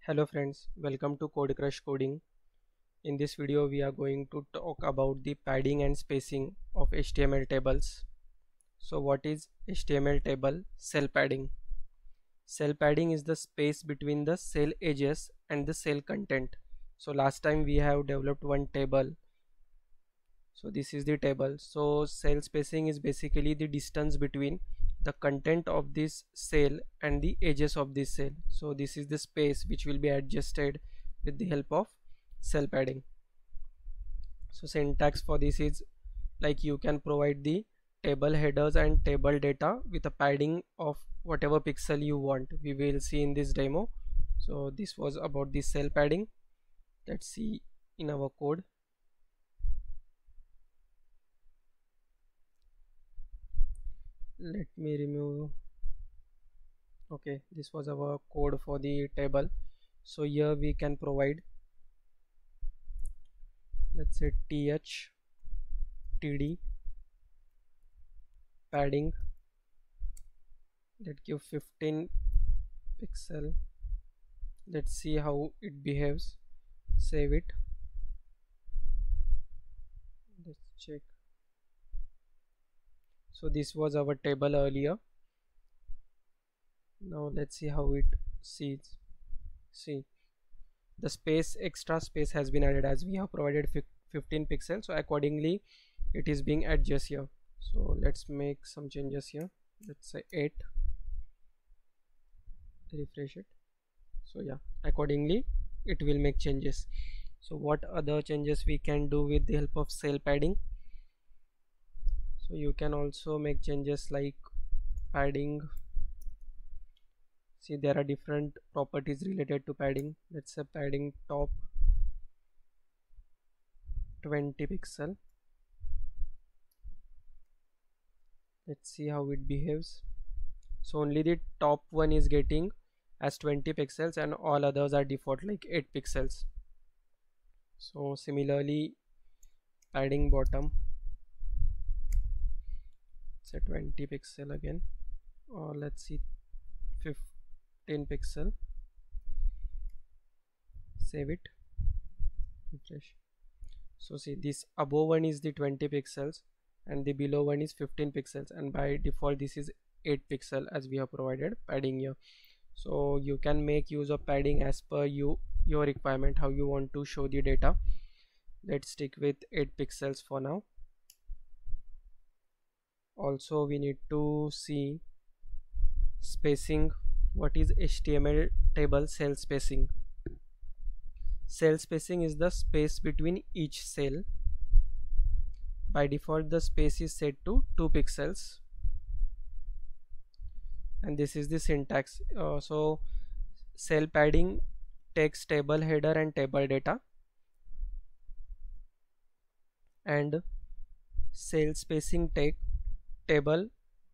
Hello friends, welcome to Code Crush Coding. In this video we are going to talk about the padding and spacing of HTML tables. So what is HTML table? Cell padding. Cell padding is the space between the cell edges and the cell content. So last time we have developed one table. So this is the table. So cell spacing is basically the distance between the content of this cell and the edges of this cell. So this is the space which will be adjusted with the help of cell padding. So syntax for this is like you can provide the table headers and table data with a padding of whatever pixel you want. We will see in this demo. So this was about the cell padding. Let's see in our code. Let me remove. Okay, this was our code for the table. So here we can provide, let's say th td padding, that give 15 pixel. Let's see how it behaves. Save it. Let's check. So this was our table earlier. Now let's see how it sees. See, the space, extra space has been added as we have provided 15 pixels. So accordingly it is being adjusted here. So let's make some changes here. Let's say 8. Refresh it. So yeah, accordingly it will make changes. So what other changes we can do with the help of cell padding? So you can also make changes like padding. See, there are different properties related to padding. Let's say padding top 20 pixel. Let's see how it behaves. So only the top one is getting as 20 pixels and all others are default like 8 pixels. So similarly padding bottom, say 20 pixel again, or let's see 15 pixel. Save it, refresh. So see, this above one is the 20 pixels and the below one is 15 pixels, and by default this is 8 pixel as we have provided padding here. So you can make use of padding as per your requirement, how you want to show the data. Let's stick with 8 pixels for now. Also we need to see spacing. What is HTML table cell spacing? Cell spacing is the space between each cell. By default the space is set to 2 pixels, and this is the syntax. So cell padding takes table header and table data, and cell spacing take table,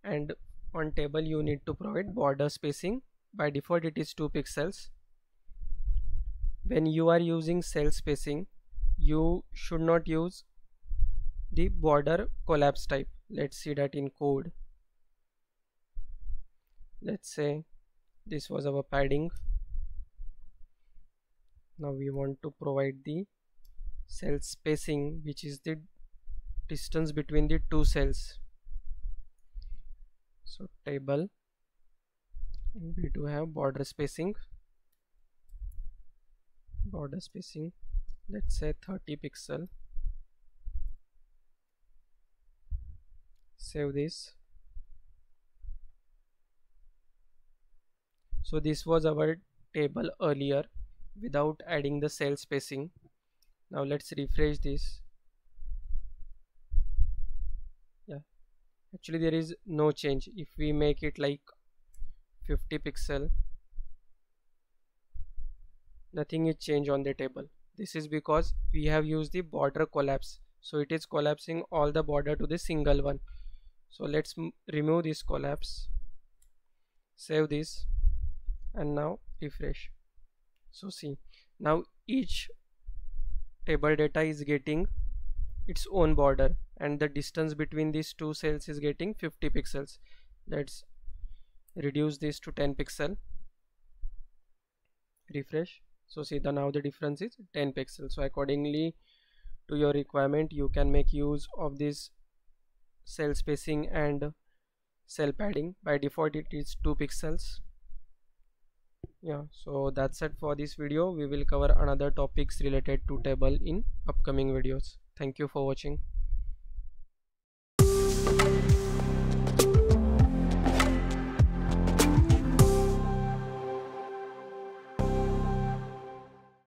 and on table you need to provide border spacing. By default it is 2 pixels. When you are using cell spacing, you should not use the border collapse type. Let's see that in code. Let's say this was our padding. Now we want to provide the cell spacing, which is the distance between the two cells. So table, and we do have border spacing. Let's say 30 pixel. Save this. So this was our table earlier without adding the cell spacing. Now let's refresh this. Yeah, actually there is no change. If we make it like 50 pixel, nothing is changed on the table. This is because we have used the border collapse, so it is collapsing all the border to the single one. So let's remove this collapse, save this, and now refresh. So see, now each table data is getting its own border, and the distance between these two cells is getting 50 pixels. Let's reduce this to 10 pixel. refresh. So see now the difference is 10 pixels. So accordingly to your requirement you can make use of this cell spacing and cell padding. By default it is 2 pixels. Yeah, so that's it for this video. We will cover another topics related to table in upcoming videos. Thank you for watching.